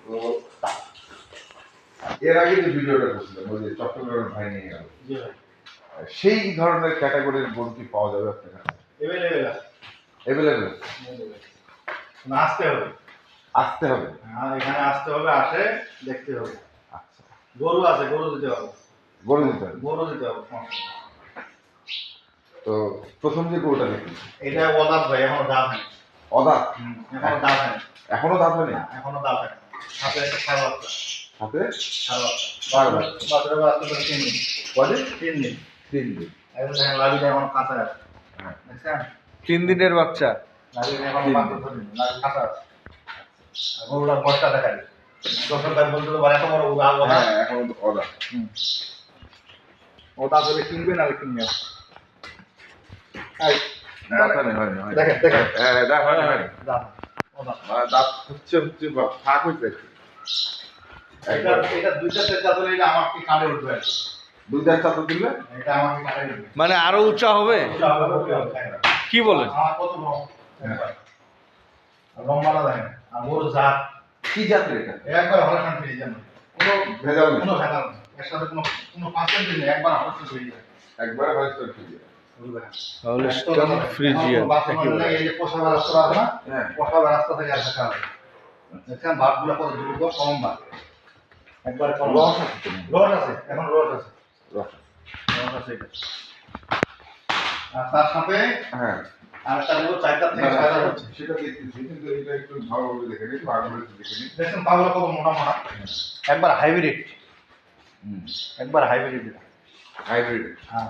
তো এর আগে যে ভিডিওটা করছিলাম ওই যে চট্টগ্রামের ভাই নিয়ে গেল, সেই ধরনের ক্যাটাগরির গরু কি পাওয়া যাবে আপনার কাছে? এভেলেবেল আসতে হবে, আসতে হবে, এখানে আসতে হবে, আসে দেখতে হবে। আচ্ছা গরু আছে, গরু দিতে হবে, গরু দিতে হবে, গরু দিতে হবে। তো প্রথম যে গরুটা দেখি এটা অদাত ভাই, এখনো দাঁত নেই। অদাঁত, এখনো দাঁত নেই, এখনো দাঁত হয়নি, এখনো দাঁত নেই। হাতে একটা সাড়ে বাচ্চা, হাতে সাড়ে বাচ্চা, বাচ্চাটা বাচ্চা করে 3 দিন, কদিন? 3 দিন, 3 দিন। এখন দেখেন লাভিটা এখন কাঁচা আছে, দেখছেন? 3 দিনের বাচ্চা। লাভিটা এখন বাচ্চা ধরেনি, লাভি কাঁচা আছে। আর গরুটার বয়সটা দেখাই, দর্শক ভাই বলতে তো পারে এত বড় গরু আনবো না। হ্যাঁ এখনো তো অদাঁত। ওটা আসলে কিনবে না, কিনবে দেখেন দেখেন, দাঁত হয়নি, দাঁত ওটা দাঁত হচ্ছে হচ্ছে ফাঁক হয়েছে একটু। এটা দুইটা সেট আসলে এটা আমার কি কাঁধে উঠবে, দুই দাঁত চাপা দিলে এটা আমাকে কাঁধে উঠবে। মানে আরো উঁচা হবে? কি বলেন? আমার কত বড় লম্বাটা দেখেন, আর বড় জাত। কি জাতের এটা? একবার হলস্টাইন ফ্রিজিয়ান, কোনো ভেজাল নেই, কোনো ভেজাল নেই, এর সাথে কোনো পার্সেন্টেজ নেই, একবার হলস্টাইন ফ্রিজিয়ান। একবারে হলস্টাইন ফ্রিজিয়ান। হলস্টাইন ফ্রিজিয়ান এই যে পোষাবার রাস্তা আছে না, হ্যাঁ পোষাবার রাস্তা থেকে আসা খাওয়া দেখছেন বাঘগুলো কত দ্রুত কম বাঘ, একবারে কম রস আছে তো? রস আছে, এখন রস আছে, রস রস আছে এটা। আর তার সাথে হ্যাঁ আর একটা গরু 4 থেকে 6 হচ্ছে, সেটা দেখতেছি, কিন্তু এটা একটু ভালোভাবে দেখে নিই, ভালোভাবে একটু দেখে নিই। দেখছেন পাগুলো কত মোটা মোটা, একবার হাইব্রিড, একবার হাইব্রিড। হাইব্রিড। হ্যাঁ,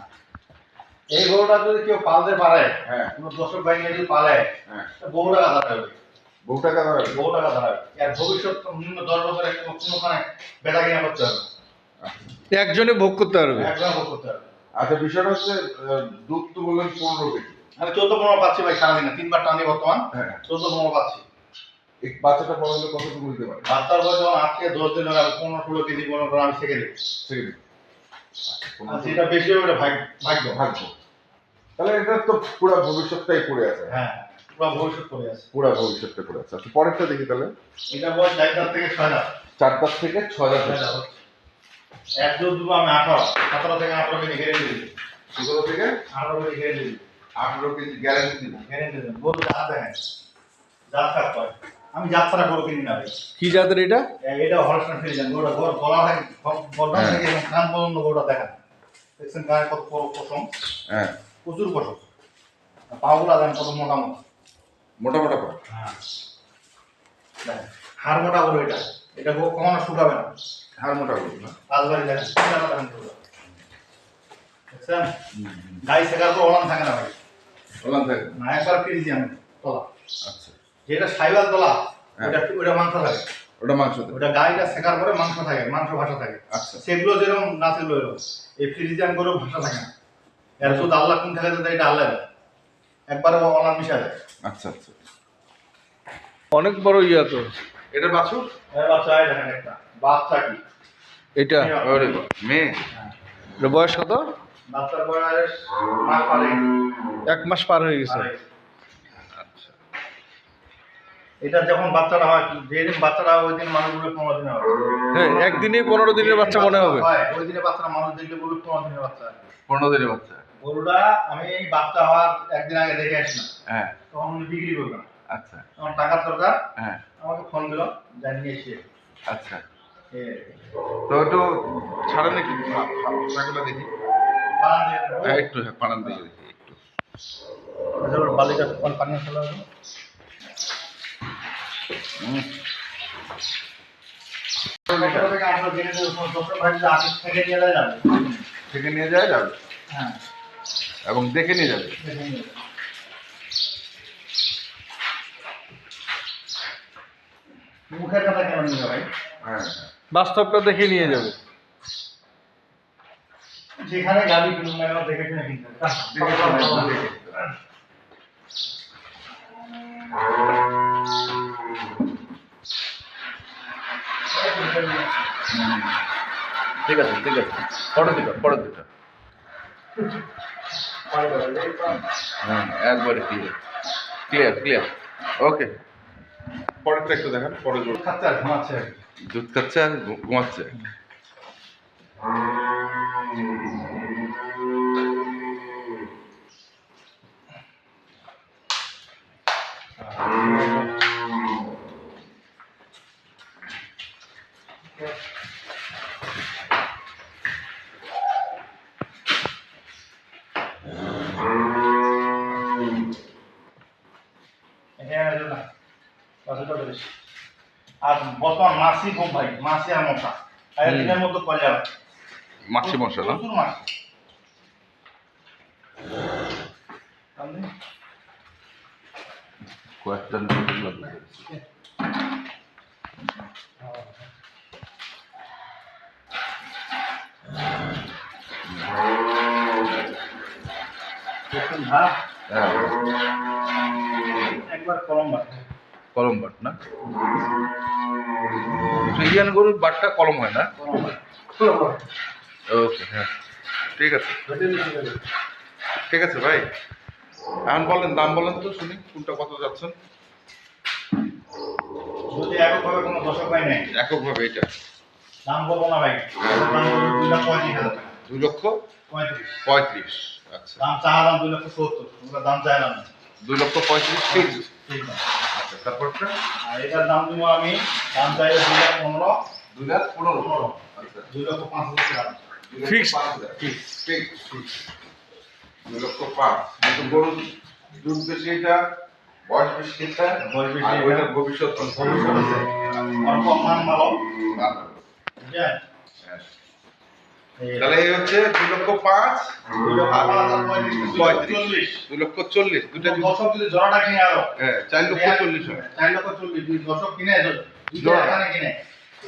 এই গরুটা যদি কেউ পালতে পারে, হ্যাঁ কোনো দর্শক ভাই নিয়ে যদি পালে, হ্যাঁ, বহু টাকা দাঁড়াবে, বহু টাকা দাঁড়াবে। বহু টাকা দাঁড়াবে। আর ভবিষ্যৎ নিম্ন 10 বছরে কোনোখানে বেচা কিনা করতে হবে, একজনে ভোগ করতে পারবে। একদম ভোগ করতে হবে। আচ্ছা বিষয়টা হচ্ছে দুধ তো বললেন 15 কেজি। আমি 14-15 পাচ্ছি ভাই সারাদিনে, 3 বার টানি বর্তমান, হ্যাঁ 14-15 পাচ্ছি। এই বাচ্চাটা বড় হলে কতটুকু দিতে পারে? বাচ্চার বয়স যখন 8 থেকে 10 দিন হবে, 15-16 কেজি মনে করে আমি ছেড়ে দিই। সেকেন্ড আর যেটা বেশি হবে ওটা ভাগ্য। ভাগ্য। তাহলে এটা তো পুরো ভবিষ্যৎটাই পড়ে আছে। হ্যাঁ, পুরো ভবিষ্যৎ পড়ে আছে, পুরো ভবিষ্যৎটা পড়ে আছে। আচ্ছা পরেরটা দেখি তাহলে। এটা বয়স 4 দাঁত থেকে 6 দাঁত। 4 দাঁত থেকে 6 দাঁত। এক দুধ দিব আমি 17 থেকে 18 কেজি গ্যারেন্টি দিই, 17 থেকে 18 কেজি গ্যারেন্টি দিই, 18 কেজি গ্যারান্টি দিব। গ্যারেন্টি দিই। গরু জাত দেখেন, জাত কাজ করে, আমি জাত ছাড়া গরু কিনি না ভাই। কি জাতের এটা? এটা হলস্টাইন ফ্রিজিয়ান, গরুটা গলা থেকে গর্দান থেকে এবং কান পর্যন্ত গরুটা দেখেন, দেখছেন গায়ে কত বড় পশম, হ্যাঁ প্রচুর পশম, আর পাগুলা দেখেন কত মোটা মোটা। মোটা মোটা পা। হ্যাঁ, দেখেন হাড় মোটা গরু এটা, এটা কখনো শুকাবে না। হাড় মোটা করুন না। রাজবাড়ি দেখেন, ঠিকানা দেখেন গরুটা, দেখছেন গায়ে শেখার তো ওলান থাকে না ভাই, ওলান থাকে না একবার ফ্রিজিয়ান তলা, আচ্ছা যেটা সাইবাল তলা, হ্যাঁ। ওটা মাংস থাকে, ওটা মাংস দেবে। ওটা গাইটা শেখার পরে মাংস থাকে, মাংস ভাষা থাকে। আচ্ছা সেগুলো যেরকম না সেগুলো এরকম, এই ফ্রিজিয়ান করে ভাষা থাকে না, এর শুধু আল্লাহ কোন থাকে যেটা এটা আল্লাহ দেয়, একবারে অনার মিশা দেয়। আচ্ছা আচ্ছা। অনেক বড় ইয়া তো। এটা বাছুর? এর বাচ্চা এই দেখেন একটা বাচ্চা কি, এটা আরে মেয়ে। এর বয়স কত? বাচ্চার বয়স মাস পারে 1 মাস পার হয়ে গেছে। আচ্ছা এটা যখন বাচ্চাটা হয়, যেদিন বাচ্চাটা হয় ওই দিন মানুষগুলো 15 দিনে হয়। হ্যাঁ, একদিনে 15 দিনের বাচ্চা মনে হবে। ওই দিনে বাচ্চাটা মানুষ দেখলে বলবে 15 দিনের বাচ্চা। 15 দিনের বাচ্চা। গরুটা আমি এই বাচ্চা হওয়ার একদিন আগে দেখে আসি না, হ্যাঁ তখন উনি বিক্রি করবেন, আচ্ছা আমার টাকার দরকার, হ্যাঁ আমাকে ফোন দিল, জানিয়ে এসে আচ্ছা। তো একটু ছাড়েন একটু টাকাটা দেখি। হ্যাঁ একটু হ্যাঁ পানান দিয়ে দেখি একটু। বালিটা পানি ফেলা থেকে নিয়ে যায় যাবে হ্যাঁ, এবং দেখে নিয়ে যাবে। মুখের কথা কেন নিয়ে ভাই, হ্যাঁ বাস্তবটা দেখে নিয়ে যাবে। যেখানে গাড়ি কিনুন না কেন দেখে শুনে কিনতে হবে। ঠিক আছে ঠিক আছে। পরের দিকে পরের দিকে। হ্যাঁ একবারে ক্লিয়ার ক্লিয়ার ক্লিয়ার। ওকে। পরেরটা একটু দেখান, পরে জোর খাচ্ছে আর ঘুমাচ্ছে আর কি। দুধ খাচ্ছে আর ঘুমাচ্ছে। হ্যাঁ না বাসুটা বেশ। আর বর্তমান মাছি খুব ভাই, মাছি আর মশা আর দিনের মধ্যে কয়লা মাছি মশা না? প্রচুর মাছি। কয়েকটা নতুন লাগবে। দেখুন ভাই, হ্যাঁ, একবার কলম বাটা। কলম বাট না? ফ্রিজিয়ান গরুর বাটটা কলম হয় না? কলম বাটা। ওকে, হ্যাঁ, ঠিক আছে, ঠিক আছে ভাই। এখন বলেন, দাম বলেন তো শুনি, কোনটা কত যাচ্ছেন? যদি এককভাবে কোনো দশক ভাই নেই, এককভাবে এটা দাম বলবো না ভাই, দাম বলবো 2,35,000 টাকা। 2,35,000। 35। আচ্ছা, দাম চাওয়ালাম 2,70,000, তোমরা দাম চাইলাম না। 2,35,000 ফিক্স। ঠিক আছে। আচ্ছা, তারপরটা আর এটার দাম দিব আমি, দাম চাইলে 2,15,000, 2,15,000। আচ্ছা, 2,05,000 টাকা। Fixed? 2,05,000। কিন্তু গরুর দুধ বেশি, এটা বয়স বেশি, এটা বয়স বেশি, আর এটা। ওইটার ভবিষ্যৎ ভবিষ্যৎ আছে। অল্প মান ভালো, ভালো। বুঝলেন? হ্যাঁ। এই তাহলে এই হচ্ছে 2,05,000 2,35,000, 2,40,000, দুইটা যদি দশক যদি জোড়াটা কিনে আরো, হ্যাঁ 4,40,000 হয়। 4,40,000, দুই দশক কিনে দুইটা জোড়া। এখানে কিনে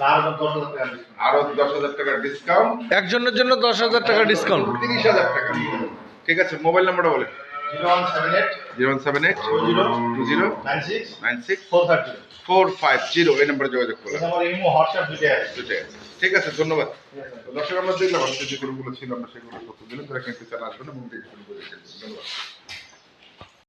লাভ 10,000 টাকা discount। আরো 10,000 টাকা ডিসকাউন্ট, একজনের জন্য 10,000 টাকা ডিসকাউন্ট। 30,000 টাকা। ঠিক আছে, মোবাইল নাম্বারটা বলেন। 0178 0178 20 20 96 96 430। 450, এই নাম্বারে যোগাযোগ করুন। এটা আমার ইমো হোয়াটসঅ্যাপ দুইটাই আছে। দুটাই আছে। ঠিক আছে, ধন্যবাদ। ঠিক আছে। দর্শক, আমরা দেখলাম আজকে যে গরুগুলো ছিল, আমরা সেগুলো তথ্য দিলাম। যারা কিনতে চান আসবেন এবং দেখে শুনে বুঝে কিনবেন। ধন্যবাদ।